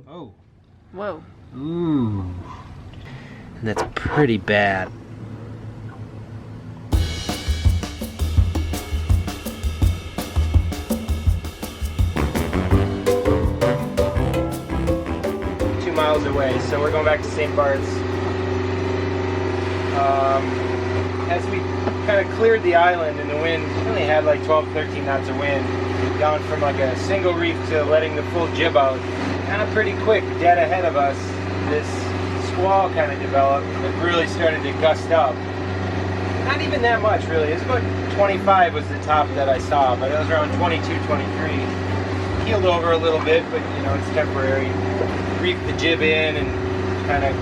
Oh. Whoa. Ooh. That's pretty bad. Miles away, so we're going back to St. Bart's. As we kind of cleared the island and the wind, we only had like 12-13 knots of wind, down from like a single reef to letting the full jib out, kind of pretty quick, dead ahead of us, this squall kind of developed. It really started to gust up. Not even that much really, it was about 25 was the top that I saw, but it was around 22, 23. Heeled over a little bit, but you know, it's temporary. Reefed the jib in and kind of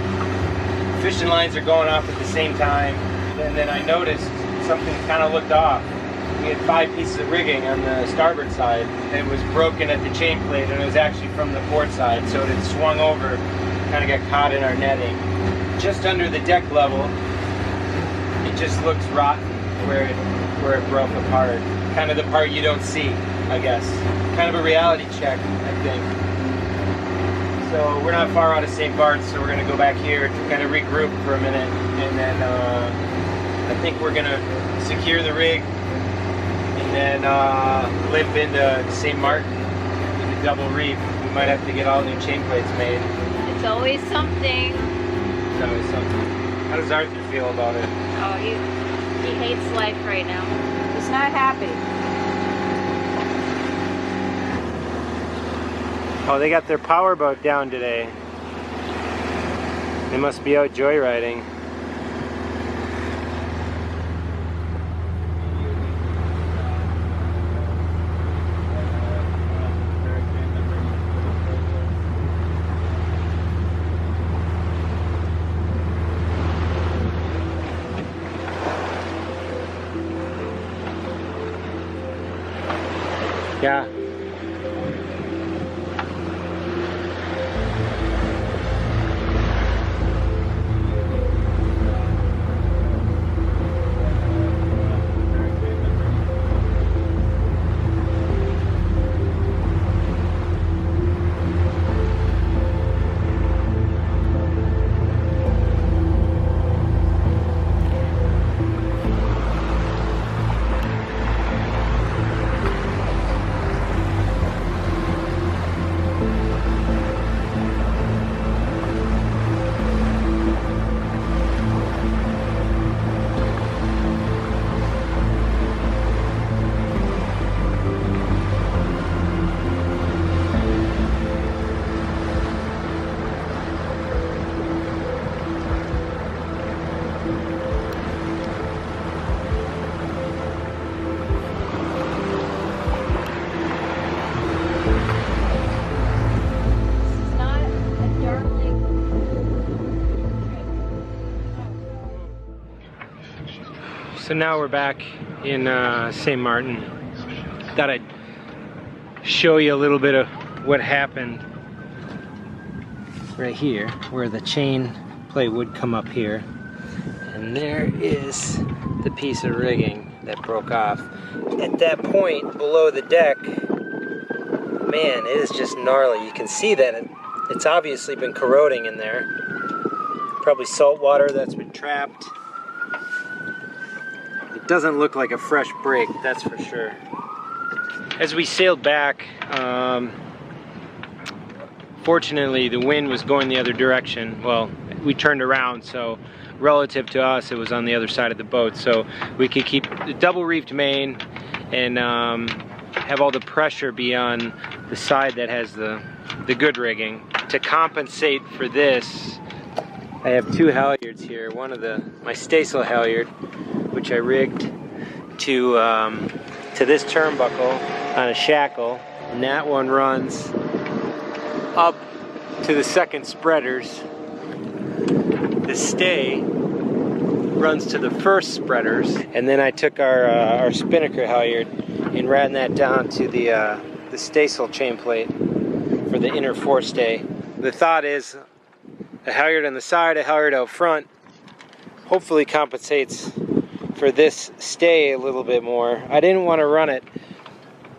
fishing lines are going off at the same time. And then I noticed something kind of looked off. We had 5 pieces of rigging on the starboard side. It was broken at the chain plate and it was actually from the port side. So it had swung over, kind of got caught in our netting. Just under the deck level, it just looks rotten where it broke apart. Kind of the part you don't see, I guess. Kind of a reality check, I think. So we're not far out of St. Bart's, so we're going to go back here to kind of regroup for a minute, and then I think we're going to secure the rig, and then limp into St. Martin with a double reef. We might have to get all new chain plates made. It's always something. It's always something. How does Arthur feel about it? Oh, he hates life right now. He's not happy. Oh, they got their powerboat down today. They must be out joyriding. Yeah. So now we're back in St. Martin. Thought I'd show you a little bit of what happened right here, where the chain plate would come up here. And there is the piece of rigging that broke off. At that point below the deck, man, it is just gnarly. You can see that it's obviously been corroding in there. Probably salt water that's been trapped. It doesn't look like a fresh break, that's for sure. As we sailed back, fortunately the wind was going the other direction. Well, we turned around, so relative to us it was on the other side of the boat, so we could keep the double reefed main and have all the pressure be on the side that has the good rigging. To compensate for this, I have 2 halyards here. One of my staysail halyard, which I rigged to this turnbuckle on a shackle, and that one runs up to the second spreaders. The stay runs to the first spreaders, and then I took our spinnaker halyard and ran that down to the staysail chain plate for the inner forestay. The thought is a halyard on the side, a halyard out front, hopefully compensates for this stay a little bit more. I didn't want to run it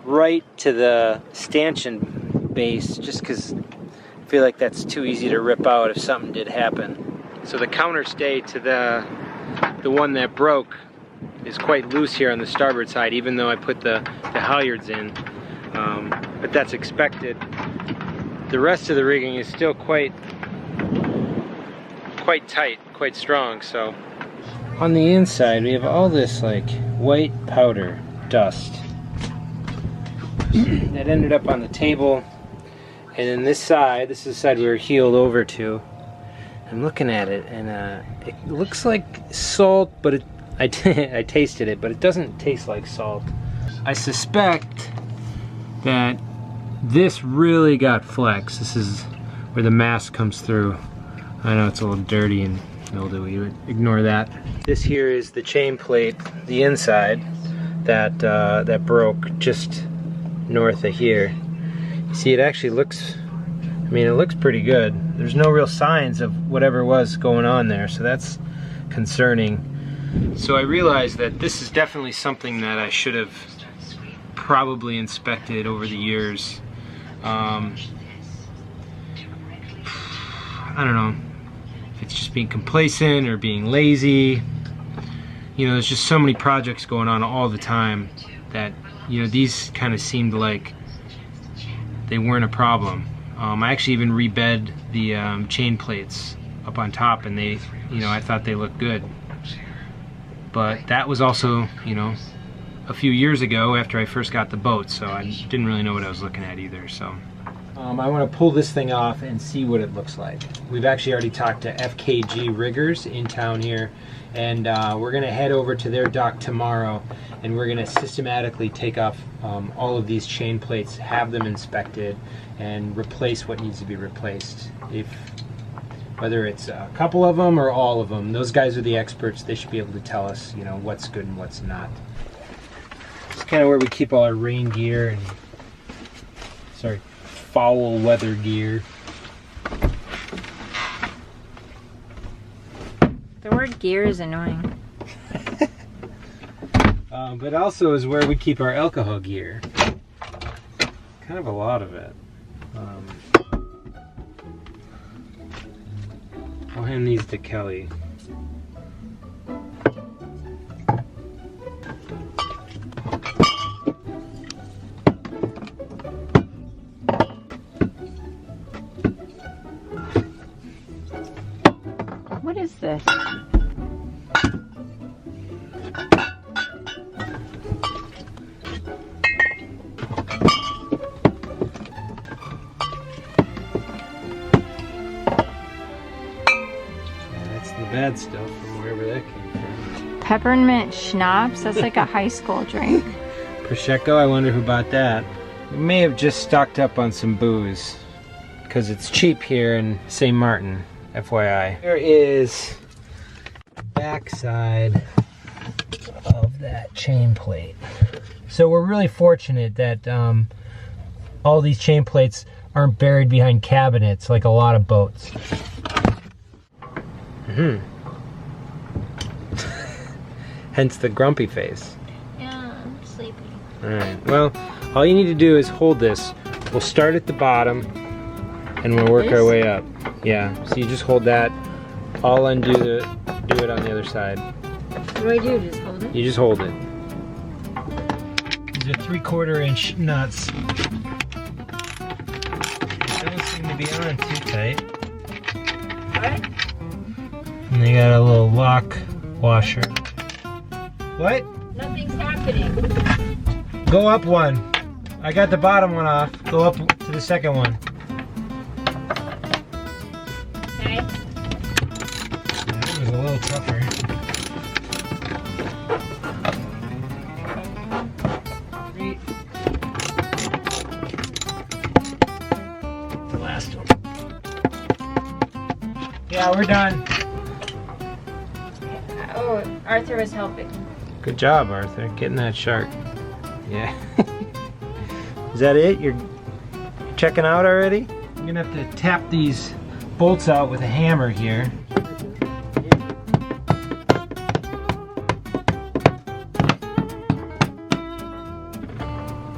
right to the stanchion base just because I feel like that's too easy to rip out if something did happen. So the counterstay to the one that broke is quite loose here on the starboard side, even though I put the halyards in. But that's expected. The rest of the rigging is still quite tight, quite strong. So on the inside we have all this like white powder dust that ended up on the table, and then this is the side we were heeled over to. I'm looking at it and it looks like salt, but I tasted it, but it doesn't taste like salt. I suspect that this really got flexed. This is where the mast comes through. I know it's a little dirty and mildewy, but ignore that. This here is the chain plate, the inside, that broke just north of here. You see, it actually looks, I mean, it looks pretty good. There's no real signs of whatever was going on there, so that's concerning. So I realized that this is definitely something that I should have probably inspected over the years. I don't know if it's just being complacent or being lazy. You know, there's just so many projects going on all the time that, you know, these kind of seemed like they weren't a problem. I actually even rebed the chain plates up on top, and they, you know, I thought they looked good. But that was also, you know, a few years ago after I first got the boat, so I didn't really know what I was looking at either. So I want to pull this thing off and see what it looks like. We've actually already talked to FKG Riggers in town here, and we're going to head over to their dock tomorrow, and we're going to systematically take off all of these chain plates, have them inspected, and replace what needs to be replaced. Whether it's a couple of them or all of them, those guys are the experts. They should be able to tell us, you know, what's good and what's not. It's kind of where we keep all our rain gear and, sorry, foul weather gear. The word gear is annoying. But also is where we keep our alcohol gear. Kind of a lot of it. I'll hand these to Kelly. What is this? Bad stuff from wherever that came from. Peppermint schnapps? That's like a high school drink. Prosecco, I wonder who bought that. We may have just stocked up on some booze because it's cheap here in St. Martin, FYI. There is the backside of that chain plate. So we're really fortunate that all these chain plates aren't buried behind cabinets like a lot of boats. Hence the grumpy face. Yeah, I'm sleepy. Alright, well, all you need to do is hold this. We'll start at the bottom and we'll work our way up. Yeah, so you just hold that. I'll undo do it on the other side. What do I do? Just hold it? You just hold it. These are 3/4 inch nuts. They don't seem to be on too tight. What? And they got a little lock washer. What? Nothing's happening. Go up one. I got the bottom one off. Go up to the second one. Okay. That was a little tougher. The last one. Yeah, we're done. Oh, Arthur was helping. Good job, Arthur, getting that shark. Yeah. Is that it? You're checking out already? You're gonna have to tap these bolts out with a hammer here.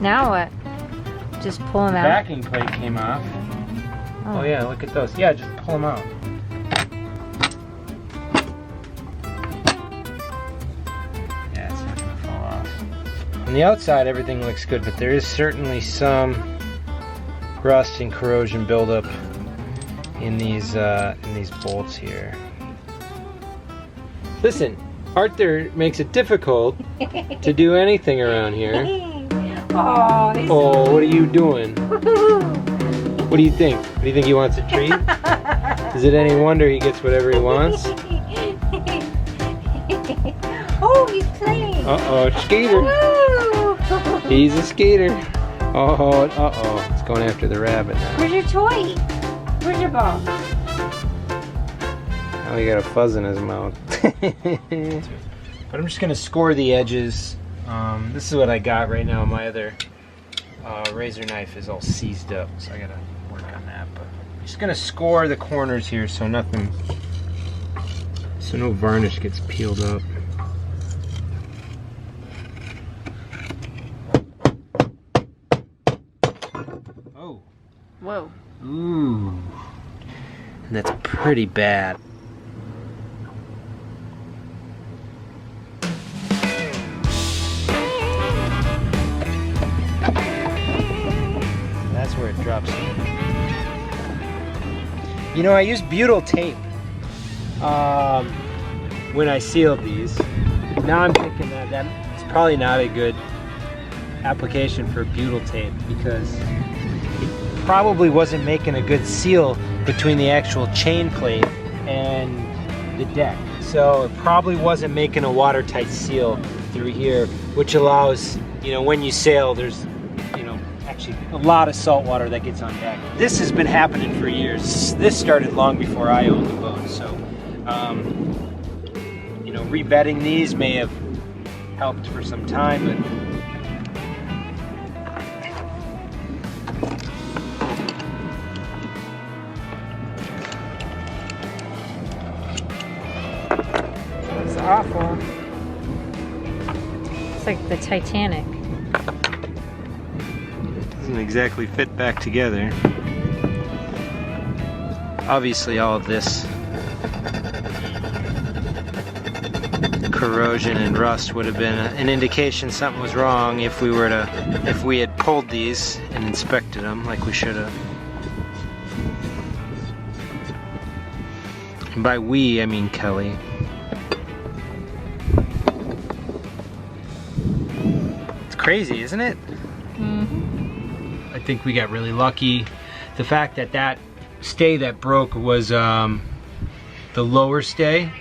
Now Now what? Just pull them out? Backing plate came off. Oh yeah, look at those. Yeah, just pull them out. Yeah, it's not gonna fall off. On the outside, everything looks good, but there is certainly some rust and corrosion buildup in these bolts here. Listen, Arthur makes it difficult to do anything around here. Oh, what are you doing? What do you think? Do you think he wants a treat? Is it any wonder he gets whatever he wants? Oh, he's playing. Uh-oh, skater. He's a skater. Oh, uh-oh. It's going after the rabbit now. Where's your toy? Where's your ball? Now he got a fuzz in his mouth. But I'm just gonna score the edges. This is what I got right now. My other razor knife is all seized up, so I gotta work on that. But I'm just gonna score the corners here so no varnish gets peeled up. Oh. Whoa. Ooh. And that's pretty bad. That's where it drops in. You know, I used butyl tape when I sealed these. Now I'm thinking that it's probably not a good application for butyl tape because it probably wasn't making a good seal between the actual chain plate and the deck. So it probably wasn't making a watertight seal through here, which allows, you know, when you sail, there's, you know, actually a lot of salt water that gets on deck. This has been happening for years. This started long before I owned the boat, so you know, rebedding these may have helped for some time, but it's awful. It's like the Titanic. doesn't exactly fit back together. Obviously all of this corrosion and rust would have been an indication something was wrong if we had pulled these and inspected them like we should have. And by we, I mean Kelly. It's crazy, isn't it? Mm-hmm. I think we got really lucky. The fact that that stay that broke was the lower stay.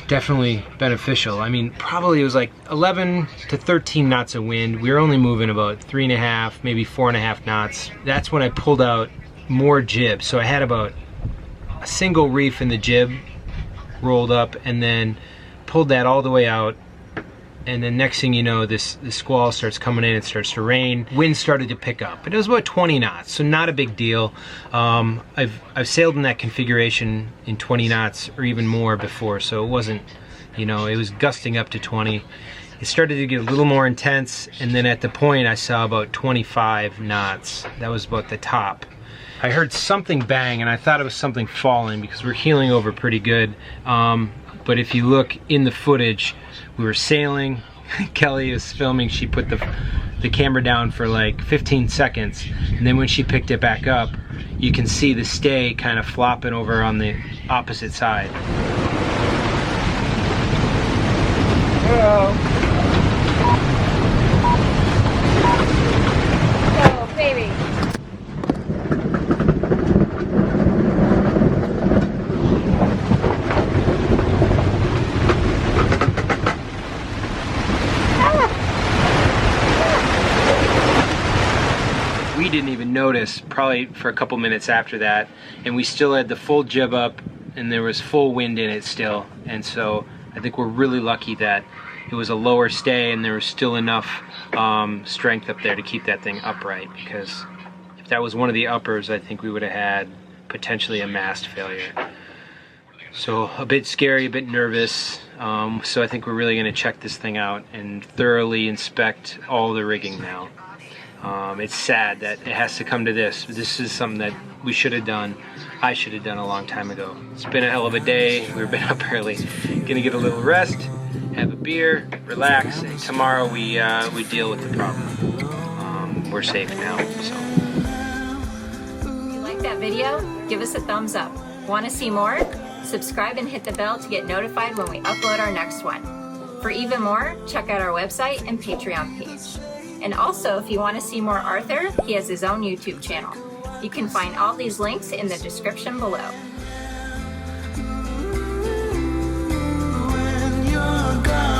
Definitely beneficial. I mean, probably it was like 11 to 13 knots of wind. We were only moving about 3.5, maybe 4.5 knots. That's when I pulled out more jib. So I had about a single reef in the jib rolled up and then pulled that all the way out. And then next thing you know, this squall starts coming in, it starts to rain. Wind started to pick up, but it was about 20 knots, so not a big deal. I've sailed in that configuration in 20 knots or even more before, so it wasn't, you know, it was gusting up to 20. It started to get a little more intense, and then at the point I saw about 25 knots. That was about the top. I heard something bang, and I thought it was something falling because we're heeling over pretty good. But if you look in the footage, we were sailing, Kelly is filming, she put the camera down for like 15 seconds, and then when she picked it back up, you can see the stay kind of flopping over on the opposite side. Oh, baby. We didn't even notice probably for a couple minutes after that, and we still had the full jib up and there was full wind in it still, and so I think we're really lucky that it was a lower stay and there was still enough strength up there to keep that thing upright, because if that was one of the uppers, I think we would have had potentially a mast failure. So a bit scary, a bit nervous. So I think we're really going to check this thing out and thoroughly inspect all the rigging now. It's sad that it has to come to this. This is something that we should have done. I should have done a long time ago. It's been a hell of a day. We've been up early. Gonna get a little rest, have a beer, relax, and tomorrow we deal with the problem. We're safe now. So. If you like that video, give us a thumbs up. Want to see more? Subscribe and hit the bell to get notified when we upload our next one. For even more, check out our website and Patreon page. And also, if you want to see more Arthur, he has his own YouTube channel. You can find all these links in the description below. When you're gone.